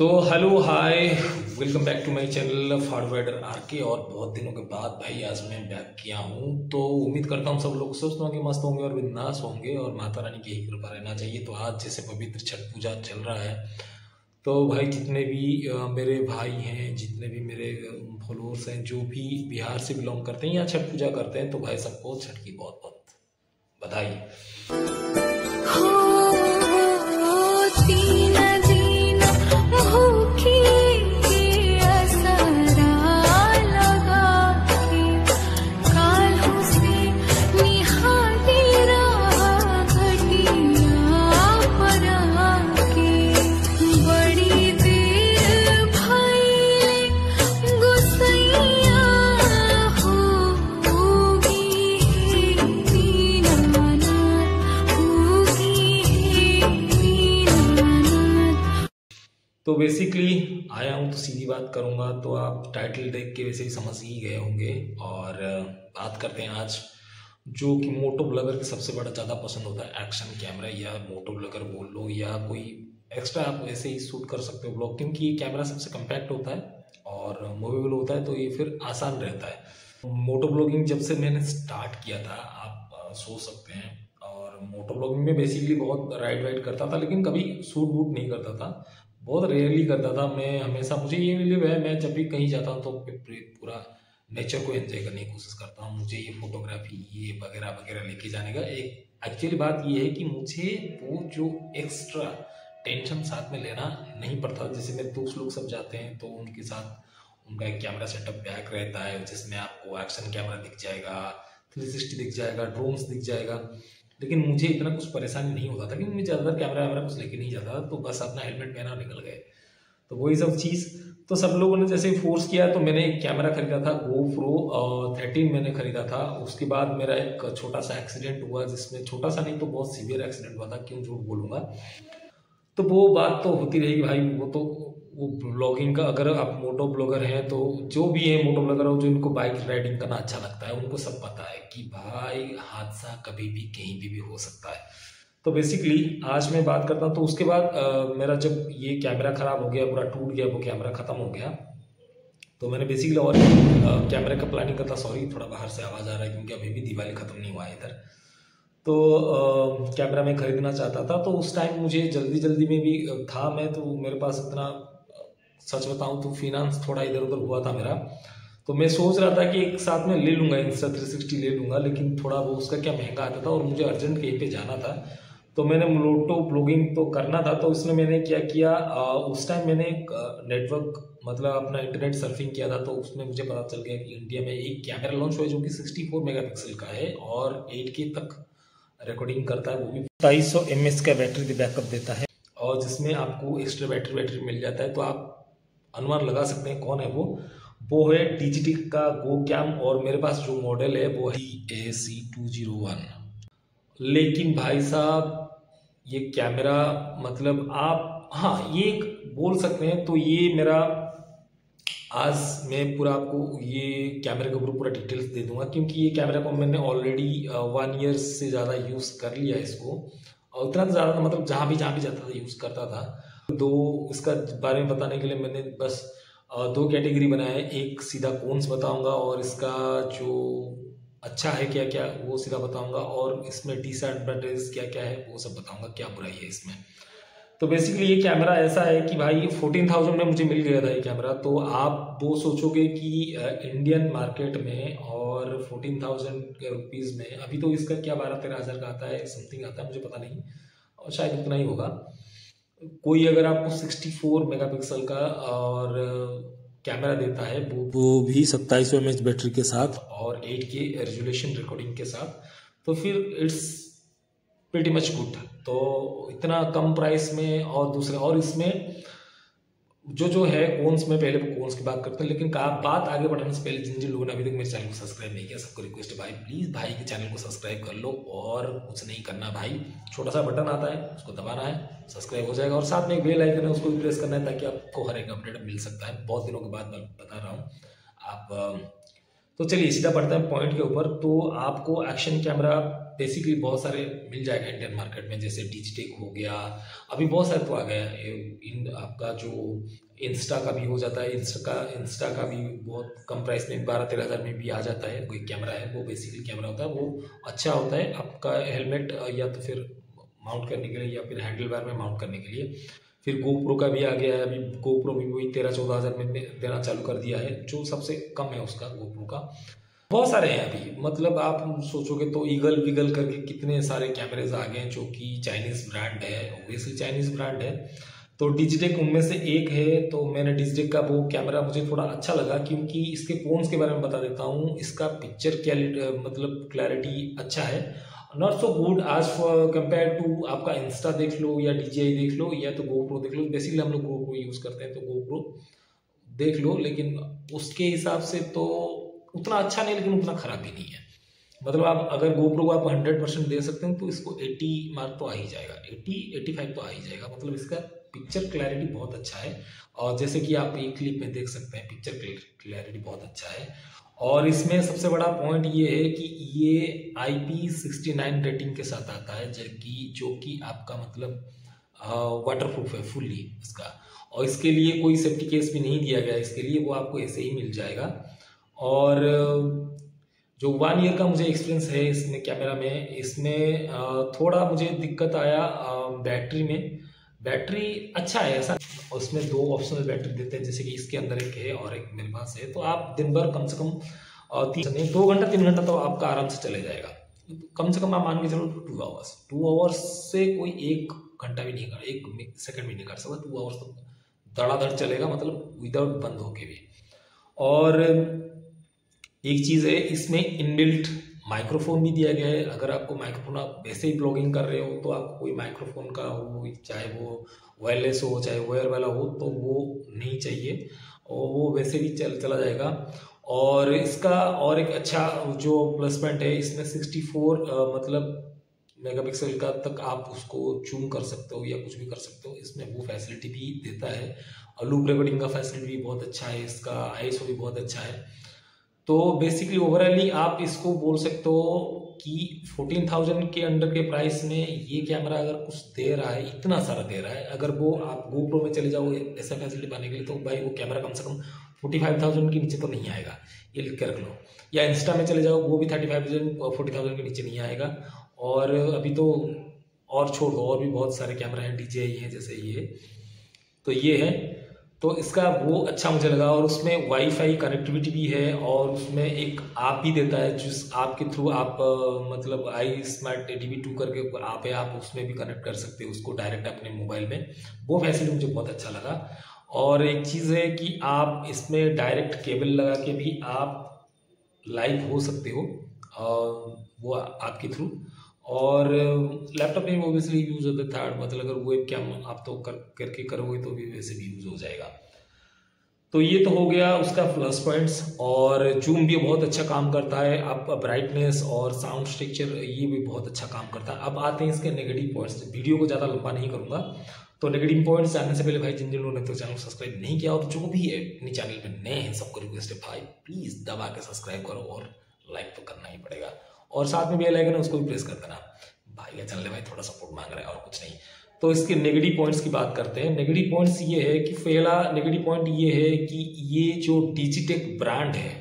तो hello hi, welcome back to my channel फाड़वेडर RK. और बहुत दिनों के बाद भाई आज मैं बैक किया हूँ। तो उम्मीद करता हूँ सब लोग स्वस्थ होंगे, मस्त होंगे और बिंदास होंगे और माता रानी की ही कृपा रहना चाहिए। तो आज जैसे पवित्र छठ पूजा चल रहा है, तो भाई जितने भी मेरे भाई हैं, जितने भी मेरे फॉलोअर्स हैं, जो भी बिहार से बिलोंग करते हैं या छठ पूजा करते हैं, तो भाई सबको छठ की बहुत बहुत बधाई। तो बेसिकली आया हूँ तो सीधी बात करूँगा, तो आप टाइटल देख के वैसे ही समझ ही गए होंगे। और बात करते हैं आज जो कि मोटो ब्लॉगर के सबसे बड़ा ज़्यादा पसंद होता है, एक्शन कैमरा या मोटो ब्लॉगर बोल लो या कोई एक्स्ट्रा आप ऐसे ही शूट कर सकते हो ब्लॉग, क्योंकि ये कैमरा सबसे कम्पैक्ट होता है और मूवेबल होता है, तो ये फिर आसान रहता है। मोटो ब्लॉगिंग जब से मैंने स्टार्ट किया था, आप सोच सकते हैं। और मोटो ब्लॉगिंग में बेसिकली बहुत राइड करता था, लेकिन कभी शूट वूट नहीं करता था, बहुत रेयरली करता था। मैं हमेशा, मुझे ये बिलीव है, मैं जब भी कहीं जाता हूँ तो पूरा नेचर को एंजॉय करने की कोशिश करता हूँ। मुझे ये फोटोग्राफी ये वगैरह वगैरह लेके जाने का एक एक्चुअली बात ये है कि मुझे वो जो एक्स्ट्रा टेंशन साथ में लेना नहीं पड़ता। जैसे मेरे दोस्त लोग सब जाते हैं तो उनके साथ उनका एक कैमरा सेटअप बैक रहता है, जिसमें आपको एक्शन कैमरा दिख जाएगा, 360 दिख जाएगा, ड्रोन्स दिख जाएगा। लेकिन मुझे इतना कुछ परेशानी नहीं होता था, क्योंकि मैं ज़्यादातर कैमरा वैमरा कुछ लेके नहीं जाता था, तो बस अपना हेलमेट पहना निकल गए। तो वही सब चीज़ तो सब लोगों ने जैसे फोर्स किया, तो मैंने एक कैमरा खरीदा था, GoPro 13 मैंने खरीदा था। उसके बाद मेरा एक छोटा सा एक्सीडेंट हुआ, जिसमें छोटा सा नहीं तो बहुत सीवियर एक्सीडेंट हुआ था, क्यों झूठ बोलूँगा। तो वो बात तो होती रहेगी भाई, वो ब्लॉगिंग का, अगर आप मोटो ब्लॉगर हैं तो जो भी है मोटो ब्लॉगर हो, जो इनको बाइक राइडिंग करना अच्छा लगता है, उनको सब पता है कि भाई हादसा कभी भी कहीं भी हो सकता है। तो बेसिकली आज मैं बात करता हूँ। तो उसके बाद मेरा जब ये कैमरा ख़राब हो गया, पूरा टूट गया, वो कैमरा ख़त्म हो गया, तो मैंने बेसिकली और कैमरे का प्लानिंग करता। सॉरी, थोड़ा बाहर से आवाज़ आ रहा है, क्योंकि अभी भी दिवाली ख़त्म नहीं हुआ है इधर। तो कैमरा मैं खरीदना चाहता था, तो उस टाइम मुझे जल्दी में भी था मैं, तो मेरे पास इतना, सच बताऊं तो फिनांस थोड़ा इधर उधर हुआ था मेरा। तो मैं सोच रहा था कि एक साथ में ले लूँगा, Insta360 ले लूँगा, लेकिन थोड़ा वो उसका क्या महंगा आता था और मुझे अर्जेंट कहीं पे जाना था। तो मैंने मोटो ब्लॉगिंग तो करना था, तो उसमें मैंने क्या किया, उस टाइम मैंने एक नेटवर्क, मतलब अपना इंटरनेट सर्फिंग किया था। तो उसमें मुझे पता चल गया कि इंडिया में एक कैमरा लॉन्च हुआ है जो कि 64 मेगापिक्सल का है और 8K तक रिकॉर्डिंग करता है। वो भी 250 mAh का बैटरी बैकअप देता है, और जिसमें आपको एक्स्ट्रा बैटरी मिल जाता है। तो आप अनुमान लगा सकते हैं कौन है वो है DJI का GoCam, और मेरे पास जो मॉडल है वो है AC201। लेकिन भाई साहब ये कैमरा, मतलब आप, हाँ ये बोल सकते हैं, तो ये मेरा, आज मैं पूरा आपको ये कैमरे के ऊपर पूरा डिटेल्स दे दूंगा, क्योंकि ये कैमरा को मैंने ऑलरेडी 1 ईयर से ज़्यादा यूज़ कर लिया इसको, और उतना तो ज़्यादा, मतलब जहाँ भी जाता था यूज़ करता था। दो इसका बारे में बताने के लिए मैंने बस 2 कैटेगरी बनाया है। एक सीधा कॉन्स बताऊंगा, और इसका जो अच्छा है क्या क्या वो सीधा बताऊंगा, और इसमें डिसएडवांटेज क्या क्या है वो सब बताऊंगा, क्या बुराई है इसमें। तो बेसिकली ये कैमरा ऐसा है कि भाई 14,000 में मुझे मिल गया था ये कैमरा। तो आप वो सोचोगे कि इंडियन मार्केट में और 14,000 रुपीज़ में, अभी तो इसका क्या 12-13 हज़ार का आता है, समथिंग आता है, मुझे पता नहीं, और शायद उतना ही होगा। कोई अगर आपको 64 मेगापिक्सल का और कैमरा देता है, वो भी 27 mAh बैटरी के साथ और 8K रेजोल्यूशन रिकॉर्डिंग के साथ, तो फिर इट्स प्रीटी मच गुड। तो इतना कम प्राइस में, और दूसरे, और इसमें जो है कॉन्स में, पहले कॉन्स की बात करते हैं, लेकिन बात आगे बढ़ने से पहले जिन जिन लोगों ने अभी तक मेरे चैनल को सब्सक्राइब नहीं किया, सबको रिक्वेस्ट है भाई, प्लीज़ भाई के चैनल को सब्सक्राइब कर लो, और कुछ नहीं करना भाई, छोटा सा बटन आता है उसको दबाना है, सब्सक्राइब हो जाएगा, और साथ में एक बेल आइकन है उसको भी प्रेस करना है, ताकि आपको हर एक अपडेट मिल सकता है। बहुत दिनों के बाद मैं बता रहा हूँ आप। तो चलिए सीधा बढ़ते हैं पॉइंट के ऊपर। तो आपको एक्शन कैमरा बेसिकली बहुत सारे मिल जाएगा इंडियन मार्केट में, जैसे डिजिटेक हो गया, अभी बहुत सारे तो आ गया इन आपका जो इंस्टा का भी हो जाता है, इंस्टा का भी बहुत कम प्राइस में 12-13 हज़ार में भी आ जाता है। कोई कैमरा है वो बेसिकली कैमरा होता है, वो अच्छा होता है आपका हेलमेट या तो फिर माउंट करने के लिए या फिर हैंडल बार में माउंट करने के लिए। फिर गोप्रो का भी आ गया है, अभी गोप्रो भी वही 13-14 हज़ार में देना चालू कर दिया है, जो सबसे कम है उसका गोप्रो का। बहुत सारे हैं अभी, मतलब आप सोचोगे तो ईगल विगल करके कितने सारे कैमरेज आ गए हैं जो कि चाइनीज ब्रांड है, ऑब्वियसली चाइनीज ब्रांड है। तो डिजिटेक उनमें से एक है। तो मैंने डिजिटेक का वो कैमरा मुझे थोड़ा अच्छा लगा, क्योंकि इसके फोन्स के बारे में बता देता हूँ। इसका पिक्चर मतलब क्लैरिटी अच्छा है, नॉट सो गुड आज कंपेयर टू आपका इंस्टा देख लो या DJI देख लो या तो गोप्रो देख लो। बेसिकली हम लोग गोप्रो यूज़ करते हैं तो गोप्रो देख लो, लेकिन उसके हिसाब से तो उतना अच्छा नहीं लेकिन उतना ख़राब भी नहीं है। मतलब आप अगर गोप्रो को आप 100% दे सकते हैं तो इसको 80 मार्क तो आ ही जाएगा, 80-85 तो आ ही जाएगा। मतलब इसका पिक्चर क्लैरिटी बहुत अच्छा है, और जैसे कि आप एक क्लिप में देख सकते हैं पिक्चर क्लैरिटी बहुत अच्छा है। और इसमें सबसे बड़ा पॉइंट ये है कि ये IP69 रेटिंग के साथ आता है, जो कि आपका मतलब वाटरप्रूफ है फुल्ली इसका। और इसके लिए कोई सेफ्टी केस भी नहीं दिया गया, इसके लिए वो आपको ऐसे ही मिल जाएगा। और जो 1 ईयर का मुझे एक्सपीरियंस है इसमें कैमरा में, इसमें थोड़ा मुझे दिक्कत आया बैटरी में। बैटरी अच्छा है ऐसा, उसमें 2 ऑप्शनल बैटरी देते हैं, जैसे कि इसके अंदर एक है और एक मेरे पास है। तो आप दिन भर कम से कम 2 घंटा 3 घंटा तो आपका आराम से चले जाएगा। कम से कम आप मान के चलो 2 आवर्स। 2 आवर्स से कोई 1 घंटा भी नहीं कर, 1 सेकंड भी नहीं कर सकता। 2 आवर्स तो धड़ाधड़ चलेगा, मतलब विदाउट बंद होके भी। और एक चीज़ है, इसमें इनबिल्ट माइक्रोफोन भी दिया गया है। अगर आपको माइक्रोफोन, आप वैसे ही ब्लॉगिंग कर रहे हो तो आपको कोई माइक्रोफोन का हो, चाहे वो वायरलेस हो चाहे वायर वाला हो, तो वो नहीं चाहिए और वो वैसे भी चला जाएगा। और इसका और एक अच्छा जो प्लस पॉइंट है, इसमें 64 मतलब मेगापिक्सल का तक आप उसको जूम कर सकते हो या कुछ भी कर सकते हो, इसमें वो फैसिलिटी भी देता है। और लूप रिकॉर्डिंग का फैसिलिटी भी बहुत अच्छा है, इसका ISO भी बहुत अच्छा है। तो बेसिकली ओवरऑली आप इसको बोल सकते हो कि 14,000 के अंडर के प्राइस में ये कैमरा अगर कुछ दे रहा है, इतना सारा दे रहा है, अगर वो आप गोप्रो में चले जाओ ऐसा फैसिलिटी पाने के लिए, तो भाई वो कैमरा कम से कम 45,000 के नीचे तो नहीं आएगा, ये लिख के रख लो। या इंस्टा में चले जाओ, वो भी 35,000-40,000 के नीचे नहीं आएगा। और अभी तो और छोड़ दो, और भी बहुत सारे कैमरा हैं, DJI है जैसे ये। तो ये है, तो इसका वो अच्छा मुझे लगा। और उसमें वाईफाई कनेक्टिविटी भी है, और उसमें एक ऐप भी देता है जिस ऐप के थ्रू आप मतलब iSmart DV2 करके ऐप है, आप उसमें भी कनेक्ट कर सकते हो उसको डायरेक्ट अपने मोबाइल में। वो फैसिलिटी मुझे बहुत अच्छा लगा। और एक चीज़ है कि आप इसमें डायरेक्ट केबल लगा के भी आप लाइव हो सकते हो, वो आपके थ्रू। और लैपटॉप में ओबियसली यूज़ होता है थर्ड, मतलब अगर वेब कैम आप तो करके करोगे तो भी वैसे भी यूज़ हो जाएगा। तो ये तो हो गया उसका प्लस पॉइंट्स। और जूम भी बहुत अच्छा काम करता है, आप ब्राइटनेस और साउंड स्ट्रक्चर ये भी बहुत अच्छा काम करता है। अब आते हैं इसके नेगेटिव पॉइंट्स। वीडियो को ज़्यादा लंबा नहीं करूँगा, तो नेगेटिव पॉइंट्स जानने से पहले भाई जिन लोगों ने तो चैनल को सब्सक्राइब नहीं किया हो, तो जो भी है अपनी चैनल में नए हैं सबको रिक्वेस्ट है भाई प्लीज़ दबा के सब्सक्राइब करो, और लाइक तो करना ही पड़ेगा, और साथ में बेल आइकन है उसको भी प्रेस कर देना। भाई का चैनल भाई थोड़ा सपोर्ट मांग रहा है और कुछ नहीं। तो इसके नेगेटिव पॉइंट्स की बात करते हैं। नेगेटिव पॉइंट्स ये है कि पहला नेगेटिव पॉइंट ये है कि ये जो डिजिटेक ब्रांड है,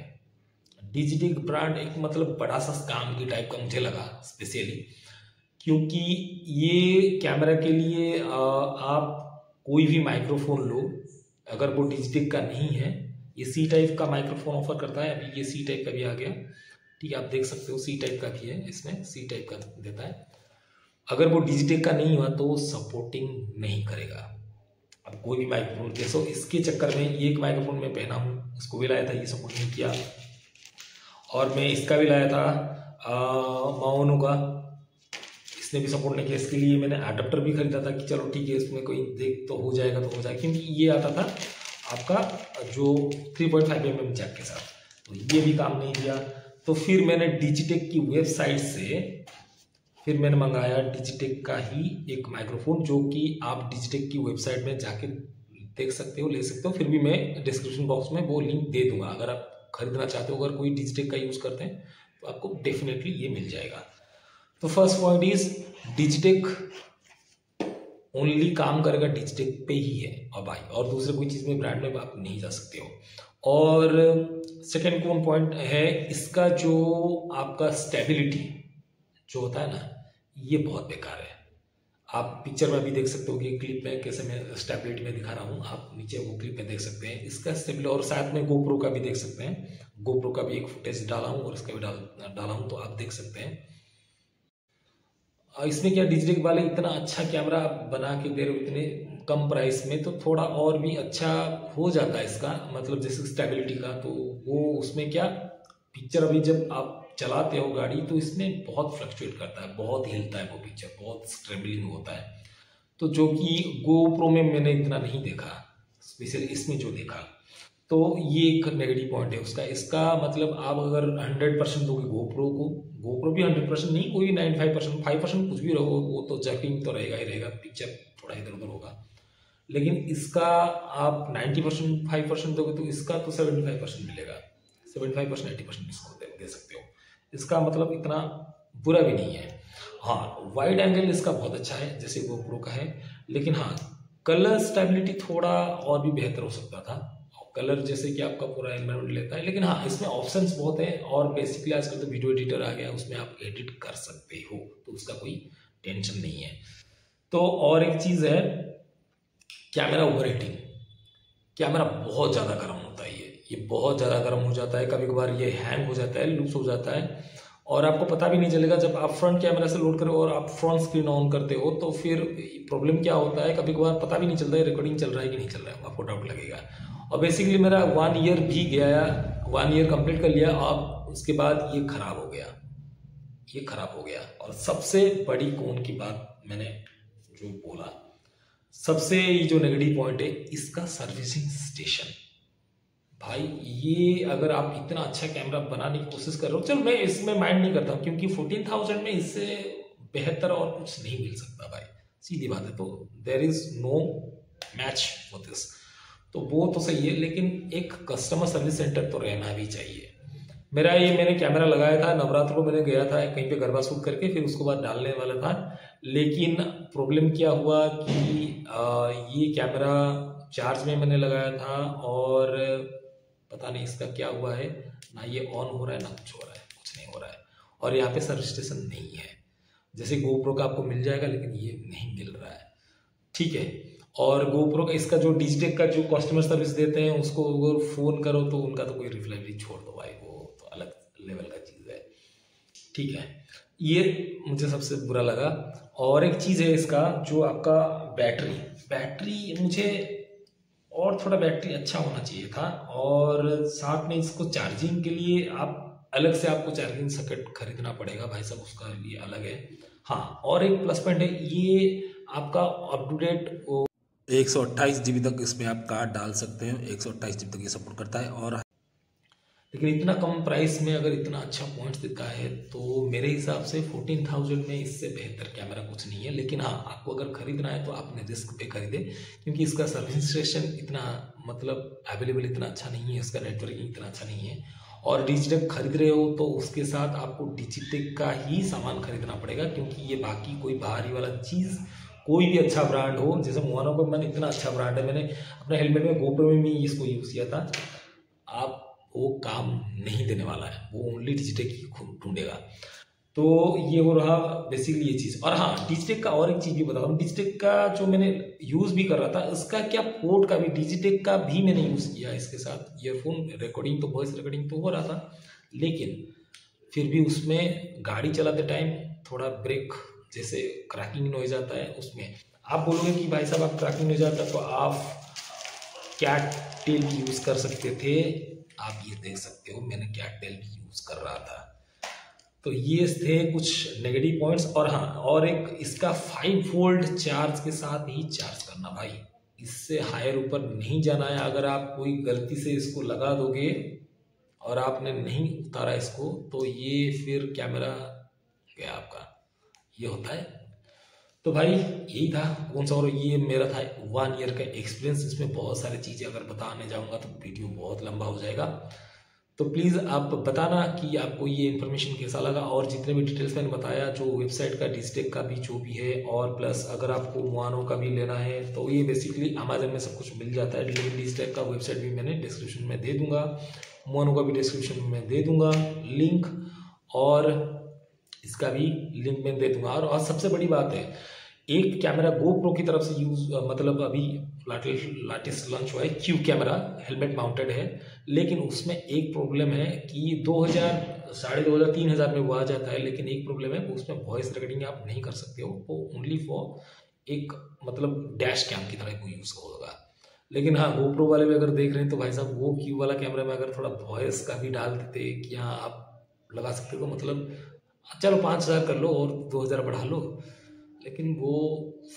डिजिटेक ब्रांड एक मतलब बड़ा सा स्कैम की टाइप का मुझे लगा स्पेशली, क्योंकि ये कैमरा के लिए आप कोई भी माइक्रोफोन लो, अगर वो डिजिटेक का नहीं है, ये C टाइप का माइक्रोफोन ऑफर करता है। अभी ये C टाइप का भी आ गया, ठीक है, आप देख सकते हो C टाइप का भी है, इसमें C टाइप का देता है। अगर वो डिजिटेक का नहीं हुआ तो वो सपोर्टिंग नहीं करेगा। अब कोई भी माइक्रोफोन कैसे, इसके चक्कर में ये एक माइक्रोफोन मैं पहना हूँ, इसको भी लाया था, ये सपोर्ट नहीं किया। और मैं इसका भी लाया था माओनो का, इसने भी सपोर्ट नहीं किया। इसके लिए मैंने एडाप्टर भी खरीदा था कि चलो ठीक है इसमें कोई देख तो हो जाएगा तो हो जाएगा, क्योंकि ये आता था आपका जो 3.5 mm जैक के साथ, तो ये भी काम नहीं दिया। तो फिर मैंने डिजिटेक की वेबसाइट से फिर मैंने मंगाया डिजिटेक का ही एक माइक्रोफोन, जो कि आप डिजिटेक की वेबसाइट में जाके देख सकते हो, ले सकते हो। फिर भी मैं डिस्क्रिप्शन बॉक्स में वो लिंक दे दूंगा, अगर आप खरीदना चाहते हो, अगर कोई डिजिटेक का यूज़ करते हैं तो आपको डेफिनेटली ये मिल जाएगा। तो first point is Digitek only काम करेगा डिजिटेक पे ही है और भाई, और दूसरे कोई चीज़ में ब्रांड में आप नहीं जा सकते हो। और सेकेंड कौन पॉइंट है इसका, जो आपका स्टेबिलिटी जो होता है ना, ये बहुत बेकार है। आप पिक्चर में भी देख सकते हो कि क्लिप में कैसे मैं स्टेबिलिटी में दिखा रहा हूँ, आप नीचे वो क्लिप में देख सकते हैं इसका स्टेबिलिटी। और साथ में गोप्रो का भी देख सकते हैं, गोप्रो का भी एक फुटेज डाला हूँ और इसका भी डाला हूँ, तो आप देख सकते हैं। इसमें क्या डिजिटेक वाले इतना अच्छा कैमरा बना के दे रहे हो इतने कम प्राइस में, तो थोड़ा और भी अच्छा हो जाता है इसका, मतलब जैसे स्टेबिलिटी का। तो वो उसमें क्या पिक्चर अभी जब आप चलाते हो गाड़ी तो इसमें बहुत फ्लक्चुएट करता है, बहुत हिलता है वो पिक्चर, बहुत स्ट्रेबलिंग होता है। तो जो कि गोप्रो में मैंने इतना नहीं देखा, स्पेशली इसमें जो देखा। तो ये एक नेगेटिव पॉइंट है उसका। इसका मतलब आप अगर 100% दोगे गोप्रो को, गोप्रो भी 100% नहीं, कोई 95%, 5% कुछ भी रहो, वो तो जैकिंग तो रहेगा ही रहेगा, पिक्चर थोड़ा इधर उधर होगा। लेकिन इसका आप 90% 5% दोगे तो इसका तो 75% मिलेगा, 75% 80% इसको दे सकते हो। इसका मतलब इतना बुरा भी नहीं है। हाँ, वाइड एंगल इसका बहुत अच्छा है जैसे गोप्रो का है, लेकिन हाँ कलर स्टेबिलिटी थोड़ा और भी बेहतर हो सकता था। कलर जैसे कि आपका पूरा एनवायरमेंट लेता है, लेकिन हाँ इसमें ऑप्शंस बहुत है। और बेसिकली आजकल तो वीडियो एडिटर आ गया, उसमें आप एडिट कर सकते हो, तो उसका कोई टेंशन नहीं है। तो और एक चीज़ है कैमरा ओवर हीटिंग। कैमरा बहुत ज़्यादा गर्म होता है, ये बहुत ज़्यादा गर्म हो जाता है, कभी कभार ये हैंग हो जाता है, लूज हो जाता है, और आपको पता भी नहीं चलेगा। जब आप फ्रंट कैमरा से लोड करो और आप फ्रंट स्क्रीन ऑन करते हो तो फिर प्रॉब्लम क्या होता है, कभी कभार पता भी नहीं चलता है रिकॉर्डिंग चल रहा है कि नहीं चल रहा है, आपको डाउट लगेगा। और बेसिकली मेरा 1 ईयर भी गया, 1 ईयर कंप्लीट कर लिया, अब उसके बाद ये खराब हो गया, ये खराब हो गया। और सबसे बड़ी कौन की बात मैंने जो बोला, सबसे जो नेगेटिव पॉइंट है इसका सर्विसिंग स्टेशन। भाई ये अगर आप इतना अच्छा कैमरा बनाने की कोशिश कर रहे हो, चलो मैं इसमें माइंड नहीं करता हूँ, क्योंकि 14,000 में इससे बेहतर और कुछ नहीं मिल सकता भाई, सीधी बात है। तो there is no match for this, तो वो तो सही है, लेकिन एक कस्टमर सर्विस सेंटर तो रहना भी चाहिए। मैंने कैमरा लगाया था, नवरात्र को मैंने गया था कहीं पे गरबा शूट करके, फिर उसके बाद डालने वाला था। लेकिन प्रॉब्लम क्या हुआ कि ये कैमरा चार्ज में मैंने लगाया था और पता नहीं इसका क्या हुआ है, ना ये ऑन हो रहा है ना कुछ हो रहा है, कुछ नहीं हो रहा है। और यहाँ पे सर्विस स्टेशन नहीं है, जैसे गोप्रो का आपको मिल जाएगा लेकिन ये नहीं मिल रहा है, ठीक है। और गोप्रो का इसका जो डिजिटेक का जो कस्टमर सर्विस देते हैं उसको अगर फ़ोन करो तो उनका तो कोई रिप्लाई भी छोड़ दो भाई, वो तो अलग लेवल का चीज़ है, ठीक है। ये मुझे सबसे बुरा लगा। और एक चीज़ है इसका, जो आपका बैटरी मुझे और थोड़ा बैटरी अच्छा होना चाहिए था, और साथ में इसको चार्जिंग के लिए आप अलग से आपको चार्जिंग सॉकेट खरीदना पड़ेगा भाई साहब, उसका लिए अलग है। हाँ, और एक प्लस पॉइंट है, ये आपका अप टू डेट 128 GB तक इसमें आप कार्ड डाल सकते हैं, 128 GB तक ये सपोर्ट करता है। और लेकिन इतना कम प्राइस में अगर इतना अच्छा पॉइंट्स देता है तो मेरे हिसाब से 14,000 में इससे बेहतर कैमरा कुछ नहीं है। लेकिन हाँ, आपको अगर खरीदना है तो आपने रिस्क पे खरीदे, क्योंकि इसका सर्विस स्टेशन इतना मतलब अवेलेबल इतना अच्छा नहीं है, इसका नेटवर्किंग इतना अच्छा नहीं है। और डिजिटेक खरीद रहे हो तो उसके साथ आपको डिजिटेक का ही सामान खरीदना पड़ेगा, क्योंकि ये बाकी कोई बाहरी वाला चीज़ कोई भी अच्छा ब्रांड हो, जैसे मोनोकोन इतना अच्छा ब्रांड है, मैंने अपने हेलमेट में गोप्रो में भी इसको यूज़ किया था, आप वो काम नहीं देने वाला है, वो ओनली डिजिटेक ही ढूंढेगा। तो ये हो रहा बेसिकली ये चीज़। और हाँ, डिजिटेक का और एक चीज़ भी बता रहा हूँ, डिजिटेक का जो मैंने यूज़ भी कर रहा था, इसका क्या पोर्ट का भी डिजिटेक का भी मैंने यूज़ किया इसके साथ। ईयरफोन रिकॉर्डिंग तो वॉइस रिकॉर्डिंग तो हो रहा था, लेकिन फिर भी उसमें गाड़ी चलाते टाइम थोड़ा ब्रेक जैसे क्रैकिंग नॉइज आता है उसमें। आप बोलोगे कि भाई साहब आप क्रैकिंग नॉइज आता है तो आप कैट टेल भी यूज़ कर सकते थे, आप ये देख सकते हो मैंने कैट टेल भी यूज़ कर रहा था। तो ये थे कुछ नेगेटिव पॉइंट्स। और हाँ, और एक इसका 5 वोल्ट चार्ज के साथ ही चार्ज करना भाई, इससे हायर ऊपर नहीं जाना है। अगर आप कोई गलती से इसको लगा दोगे और आपने नहीं उतारा इसको, तो ये फिर कैमरा गया आपका, ये होता है। तो भाई यही था कौन सा, और ये मेरा था 1 ईयर का एक्सपीरियंस। इसमें बहुत सारी चीज़ें अगर बताने जाऊंगा तो वीडियो बहुत लंबा हो जाएगा। तो प्लीज़ आप बताना कि आपको ये इन्फॉर्मेशन कैसा लगा, और जितने भी डिटेल्स मैंने बताया, जो वेबसाइट का डिस्टेक का भी जो भी है, और प्लस अगर आपको मुआनो का भी लेना है तो ये बेसिकली अमेजन में सब कुछ मिल जाता है। लेकिन डिस्टेक का वेबसाइट भी मैंने डिस्क्रिप्शन में दे दूंगा, मुआनो का भी डिस्क्रिप्शन में दे दूंगा लिंक, और इसका भी लिंक में दे दूंगा। और सबसे बड़ी बात है, एक कैमरा GoPro की तरफ से यूज, मतलब अभी लेटेस्ट लॉन्च हुआ है क्यू कैमरा, हेलमेट माउंटेड है, लेकिन उसमें एक प्रॉब्लम है कि 2000, 2500, 3000 में वो आ जाता है। लेकिन एक प्रॉब्लम है, वो उसमें वॉइस रिकॉर्डिंग आप नहीं कर सकते हो, वो ओनली फॉर एक मतलब डैश कैम की तरह को यूज़ होगा। लेकिन हाँ, GoPro वाले भी अगर देख रहे हैं तो भाई साहब, वो क्यू वाला कैमरा में अगर थोड़ा वॉइस का भी डाल देते कि हाँ आप लगा सकते हो, मतलब चलो 5000 कर लो और 2000 बढ़ा लो, लेकिन वो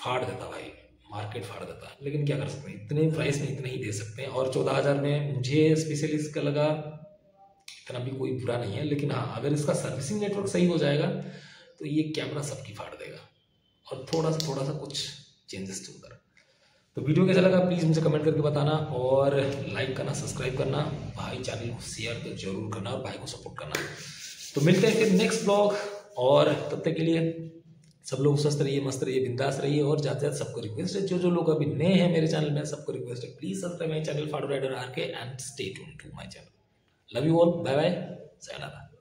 फाड़ देता भाई, मार्केट फाड़ देता है। लेकिन क्या कर सकते हैं, इतने प्राइस में इतने ही दे सकते हैं। और 14000 में मुझे स्पेशली इसका लगा, इतना भी कोई बुरा नहीं है। लेकिन हाँ, अगर इसका सर्विसिंग नेटवर्क सही हो जाएगा तो ये कैमरा सबकी फाड़ देगा, और थोड़ा सा कुछ चेंजेस तो उधर। तो वीडियो कैसा लगा प्लीज़ मुझे कमेंट करके बताना, और लाइक करना, सब्सक्राइब करना, भाई चैनल को शेयर तो जरूर करना, और भाई को सपोर्ट करना। तो मिलते हैं फिर नेक्स्ट ब्लॉग, और तब तक के लिए सब लोग स्वस्थ रहिए, मस्त रहिए, बिंदास रहिए। और जाते सबको रिक्वेस्ट है, जो लोग अभी नए हैं मेरे चैनल में, सबको रिक्वेस्ट है प्लीज सब्सक्राइब माय चैनल फाड़ू rider RK and stay tuned to my channel. Love you all, bye bye, sayonara।